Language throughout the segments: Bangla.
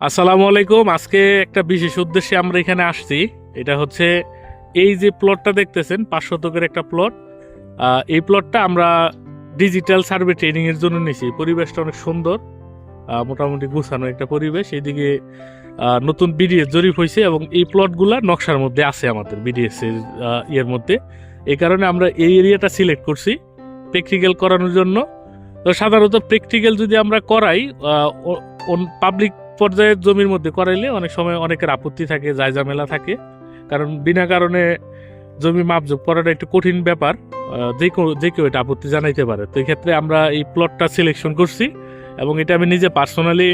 আসসালামু আলাইকুম। আজকে একটা বিশেষ উদ্দেশ্যে আমরা এখানে আসছি। এটা হচ্ছে এই যে প্লটটা দেখতেছেন 5 শতকের একটা প্লট। এই প্লটটা আমরা ডিজিটাল সার্ভে ট্রেনিং এর জন্য নিয়েছি। পরিবেশটা অনেক সুন্দর, মোটামুটি গুছানো একটা পরিবেশ। এইদিকে নতুন বিডিএস জরিপ হয়েছে এবং এই প্লটগুলা নকশার মধ্যে আছে আমাদের বিডিএস এর ইয়ের মধ্যে। এই কারণে আমরা এই এরিয়াটা সিলেক্ট করছি প্র্যাকটিক্যাল করানোর জন্য। তো সাধারণত প্র্যাকটিক্যাল যদি আমরা করাই পাবলিক পর্যায়ের জমির মধ্যে করাইলে অনেক সময় অনেকের আপত্তি থাকে, জায়জামেলা থাকে, কারণ বিনা কারণে জমি মাপজোপ করাটা একটু কঠিন ব্যাপার। যে কেউ এটা আপত্তি জানাইতে পারে। তো এই ক্ষেত্রে আমরা এই প্লটটা সিলেকশন করছি এবং এটা আমি নিজে পার্সোনালি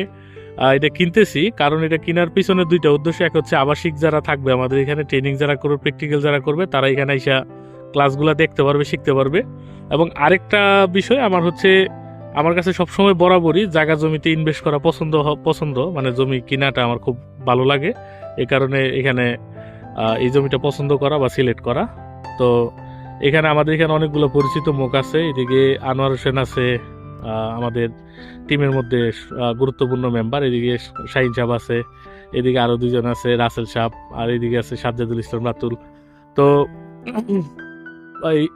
এটা কিনতেছি। কারণ এটা কেনার পিছনে দুইটা উদ্দেশ্য। এক হচ্ছে আবাসিক যারা থাকবে আমাদের এখানে, ট্রেনিং যারা করবে, প্র্যাকটিক্যাল যারা করবে, তারা এখানে এসে ক্লাসগুলো দেখতে পারবে, শিখতে পারবে। এবং আরেকটা বিষয় আমার কাছে সবসময় বরাবরই জায়গা জমিতে ইনভেস্ট করা পছন্দ, মানে জমি কেনাটা আমার খুব ভালো লাগে। এই কারণে এখানে এই জমিটা পছন্দ করা বা সিলেক্ট করা। তো আমাদের এখানে অনেকগুলো পরিচিত মুখ আছে। এদিকে আনোয়ার হোসেন আছে আমাদের টিমের মধ্যে গুরুত্বপূর্ণ মেম্বার। এদিকে শাহিন সাহেব আছে, এদিকে আরো দুজন আছে, রাসেল সাহেব, আর এদিকে আছে সাজ্জাদুল ইসলাম রাতুল। তো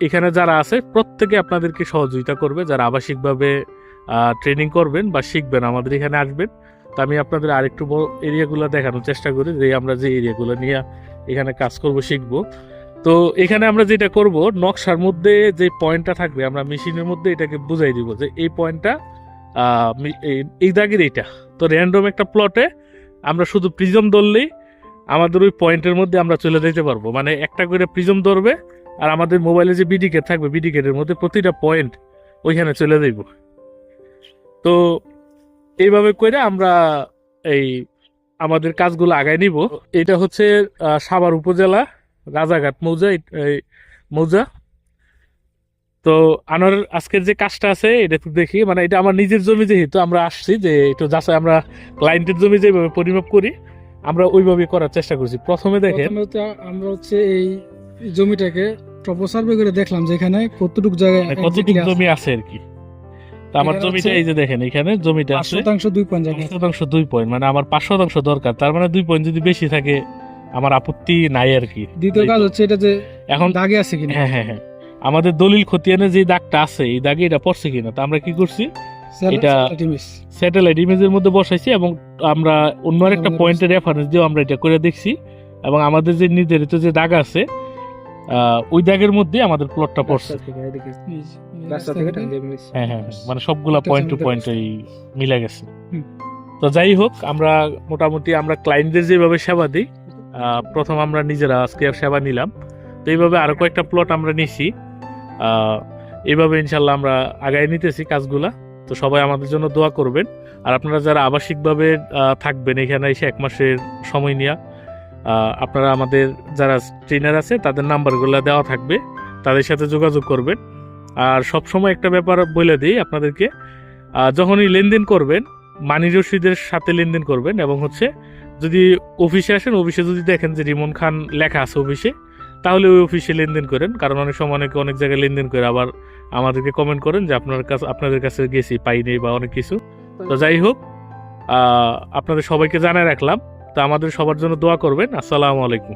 এখানে যারা আছে প্রত্যেকে আপনাদেরকে সহযোগিতা করবে। যারা আবাসিকভাবে ট্রেনিং করবেন বা শিখবেন আমাদের এখানে আসবেন। তো আমি আপনাদের আরেকটু বড় এরিয়াগুলো দেখানোর চেষ্টা করি, যে আমরা যে এরিয়াগুলো নিয়ে এখানে কাজ করব, শিখবো। তো এখানে আমরা যেটা করব, নকশার মধ্যে যে পয়েন্টটা থাকবে আমরা মেশিনের মধ্যে এটাকে বুঝাই দিব যে এই পয়েন্টটা এই দাগের এইটা। তো র্যান্ডম একটা প্লটে আমরা শুধু প্রিজম ধরলেই আমাদের ওই পয়েন্টের মধ্যে আমরা চলে যেতে পারবো। মানে একটা করে প্রিজম ধরবে আর আমাদের মোবাইলে যে বিডিকেট থাকবে, বিডিকেটের মধ্যে প্রতিটা পয়েন্ট ওইখানে চলে যাইব। তো এইভাবে করে আমরা এই আমাদের কাজগুলো আগায় নিব। এটা হচ্ছে সাভার উপজেলা রাজাঘাট মৌজা। তো আনোয়ার আজকের যে কাজটা আছে এটা একটু দেখি। মানে এটা আমার নিজের জমি, যেহেতু আমরা আসছি যে একটু যাচাই, আমরা ক্লায়েন্টের জমি যেভাবে পরিমাপ করি আমরা ওইভাবে করার চেষ্টা করছি। প্রথমে দেখেন, আমরা হচ্ছে এই জমিটাকে টপো সার্ভে করে দেখলাম যে এখানে কতটুকু জায়গায় কতটুকু জমি আছে আর কি। তো আমার জমিটা এই যে দেখেন, এখানে জমিটা আছে 5% 2 পয়েন্ট জায়গা, 2 পয়েন্ট, মানে আমার 5% দরকার। তার মানে 2 পয়েন্ট যদি বেশি থাকে আমার আপত্তি নাই আর কি। দ্বিতীয় কাজ হচ্ছে এটা যে এখন দাগে আছে কিনা। হ্যাঁ, আমাদের দলিল খতিয়ানে যে দাগটা আছে এই দাগে এটা পড়ছে কিনা। তো আমরা কি করছি, এটা স্যাটেলাইট ইমেজের মধ্যে বসাইছি এবং আমরা অন্য একটা পয়েন্টের রেফারেন্স দিয়ে আমরা এটা করে দেখছি। এবং আমাদের যে নির্ধারিত যে দাগ আছে ওই দাগের মধ্যে আমাদের প্লটটা পড়ছে। হ্যাঁ, মানে সবগুলা পয়েন্ট টু পয়েন্ট মিলে গেছে। তো যাই হোক, আমরা মোটামুটি আমরা ক্লায়েন্টদের যেভাবে সেবা দিই, প্রথম আমরা নিজেরা আজকে সেবা নিলাম। তো এইভাবে আরো কয়েকটা প্লট আমরা নিছি। এইভাবে ইনশাল্লাহ আমরা আগায় নিতেছি কাজগুলা। তো সবাই আমাদের জন্য দোয়া করবেন। আর আপনারা যারা আবাসিকভাবে থাকবেন এখানে এসে 1 মাসের সময় নিয়ে, আপনারা আমাদের যারা ট্রেনার আছে তাদের নাম্বারগুলো দেওয়া থাকবে, তাদের সাথে যোগাযোগ করবেন। আর সবসময় একটা ব্যাপার বলে দিই আপনাদেরকে, যখনই লেনদেন করবেন মানি রসিদের সাথে লেনদেন করবেন। এবং হচ্ছে যদি অফিসে আসেন, অফিসে যদি দেখেন যে রিমন খান লেখা আছে অফিসে, তাহলে ওই অফিসে লেনদেন করেন। কারণ অনেক সময় অনেক জায়গায় লেনদেন করে আবার আমাদেরকে কমেন্ট করেন যে আপনাদের কাছে গেছি পাইনি বা অনেক কিছু। তো যাই হোক, আপনাদের সবাইকে জানায় রাখলাম। তো আমাদের সবার জন্য দোয়া করবেন। আসসালামু আলাইকুম।